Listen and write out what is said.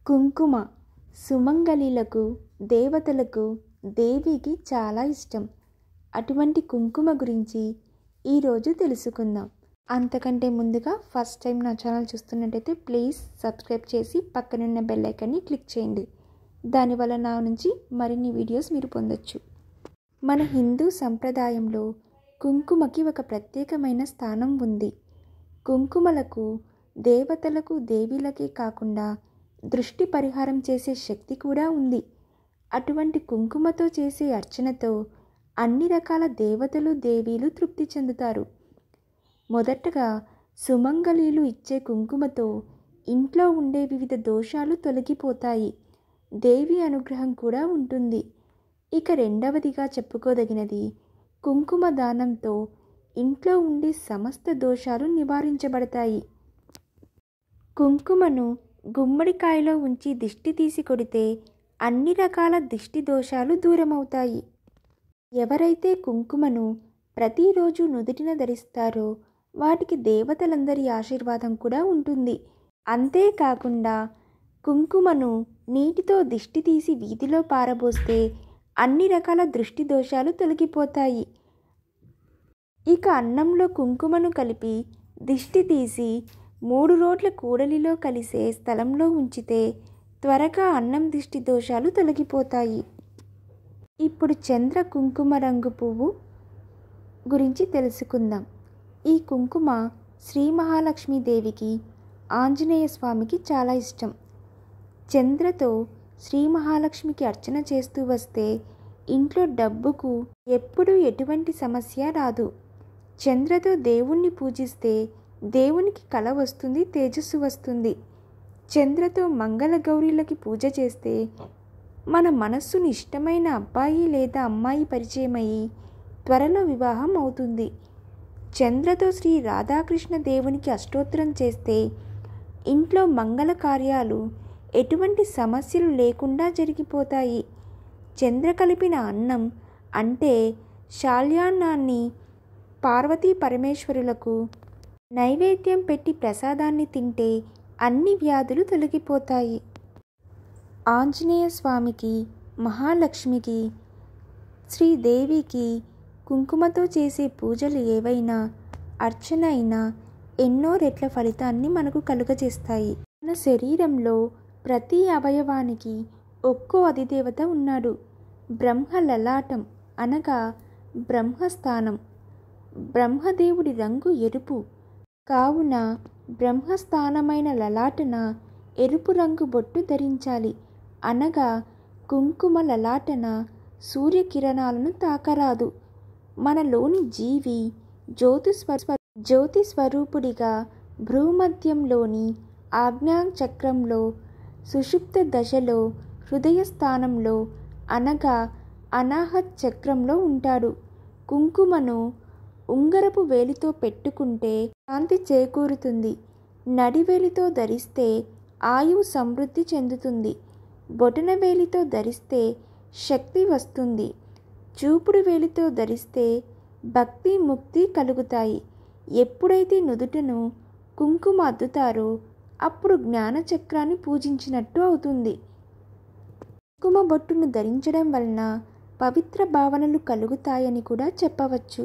కుంకుమ సుమంగళిలకు, దేవతలకు, దేవికి చాలా ఇష్టం. అటువంటి కుంకుమ గురించి ఈరోజు తెలుసుకుందాం. అంతకంటే ముందుగా ఫస్ట్ టైం నా ఛానల్ చూస్తున్నట్టయితే ప్లీజ్ సబ్స్క్రైబ్ చేసి పక్కనున్న బెల్ ఐకాన్ని క్లిక్ చేయండి. దానివల్ల నా నుంచి మరిన్ని వీడియోస్ మీరు పొందొచ్చు. మన హిందూ సంప్రదాయంలో కుంకుమకి ఒక ప్రత్యేకమైన స్థానం ఉంది. కుంకుమలకు దేవతలకు, దేవీలకే కాకుండా దృష్టి పరిహారం చేసే శక్తి కూడా ఉంది. అటువంటి కుంకుమతో చేసే అర్చనతో అన్ని రకాల దేవతలు, దేవీలు తృప్తి చెందుతారు. మొదటగా సుమంగళీలు ఇచ్చే కుంకుమతో ఇంట్లో ఉండే వివిధ దోషాలు తొలగిపోతాయి. దేవి అనుగ్రహం కూడా ఉంటుంది. ఇక రెండవదిగా చెప్పుకోదగినది కుంకుమ దానంతో ఇంట్లో ఉండే సమస్త దోషాలు నివారించబడతాయి. కుంకుమను గుమ్మడికాయలో ఉంచి దిష్టి తీసి కొడితే అన్ని రకాల దిష్టి దోషాలు దూరమవుతాయి. ఎవరైతే కుంకుమను ప్రతిరోజు నుదుటిన ధరిస్తారో వాటికి దేవతలందరి ఆశీర్వాదం కూడా ఉంటుంది. అంతేకాకుండా కుంకుమను నీటితో దిష్టి తీసి వీధిలో పారబోస్తే అన్ని రకాల దృష్టి దోషాలు తొలగిపోతాయి. ఇక అన్నంలో కుంకుమను కలిపి దిష్టి తీసి 3 రోట్ల కూడలిలో కలిసే స్థలంలో ఉంచితే త్వరగా అన్నం దిష్టి దోషాలు తొలగిపోతాయి. ఇప్పుడు చంద్ర కుంకుమ రంగు పువ్వు గురించి తెలుసుకుందాం. ఈ కుంకుమ శ్రీ మహాలక్ష్మీదేవికి, ఆంజనేయ స్వామికి చాలా ఇష్టం. చంద్రతో శ్రీ మహాలక్ష్మికి అర్చన చేస్తూ వస్తే ఇంట్లో డబ్బుకు ఎప్పుడూ ఎటువంటి సమస్య రాదు. చంద్రతో దేవుణ్ణి పూజిస్తే దేవునికి కళ వస్తుంది, తేజస్సు వస్తుంది. చంద్రతో మంగళ గౌరీలకి పూజ చేస్తే మన మనస్సుని ఇష్టమైన అబ్బాయి లేదా అమ్మాయి పరిచయమయ్యి త్వరలో వివాహం అవుతుంది. చంద్రతో శ్రీ రాధాకృష్ణ దేవునికి అష్టోత్తరం చేస్తే ఇంట్లో మంగళ కార్యాలు, ఎటువంటి సమస్యలు లేకుండా జరిగిపోతాయి. చంద్ర కలిపిన అన్నం అంటే శాల్యాన్నాన్ని పార్వతీ పరమేశ్వరులకు నైవేద్యం పెట్టి ప్రసాదాన్ని తింటే అన్ని వ్యాధులు తొలగిపోతాయి. ఆంజనేయ స్వామికి, మహాలక్ష్మికి, శ్రీదేవికి కుంకుమతో చేసే పూజలు ఏవైనా, అర్చన అయినా ఎన్నో రెట్ల ఫలితాన్ని మనకు కలుగజేస్తాయి. మన శరీరంలో ప్రతి అవయవానికి ఒక్కో అధిదేవత ఉన్నాడు. బ్రహ్మ లలాటం అనగా బ్రహ్మస్థానం. బ్రహ్మదేవుడి రంగు ఎరుపు కావున బ్రహ్మస్థానమైన లలాటన ఎరుపు రంగు బొట్టు ధరించాలి. అనగా కుంకుమ లలాటన సూర్యకిరణాలను తాకరాదు. మనలోని జీవి జ్యోతి స్వరూపుడిగా భ్రూమధ్యంలోని ఆజ్ఞాచక్రంలో, సుషుప్త దశలో, హృదయ స్థానంలో అనగా అనాహత్ చక్రంలో ఉంటాడు. కుంకుమను ఉంగరపు వేలితో పెట్టుకుంటే శాంతి చేకూరుతుంది. నడివేలితో ధరిస్తే ఆయువు సమృద్ధి చెందుతుంది. బొటన వేలితో ధరిస్తే శక్తి వస్తుంది. చూపుడు వేలితో ధరిస్తే భక్తి, ముక్తి కలుగుతాయి. ఎప్పుడైతే నుదుటను కుంకుమ అద్దుతారో అప్పుడు జ్ఞానచక్రాన్ని పూజించినట్టు అవుతుంది. కుంకుమ బొట్టును ధరించడం వలన పవిత్ర భావనలు కలుగుతాయని కూడా చెప్పవచ్చు.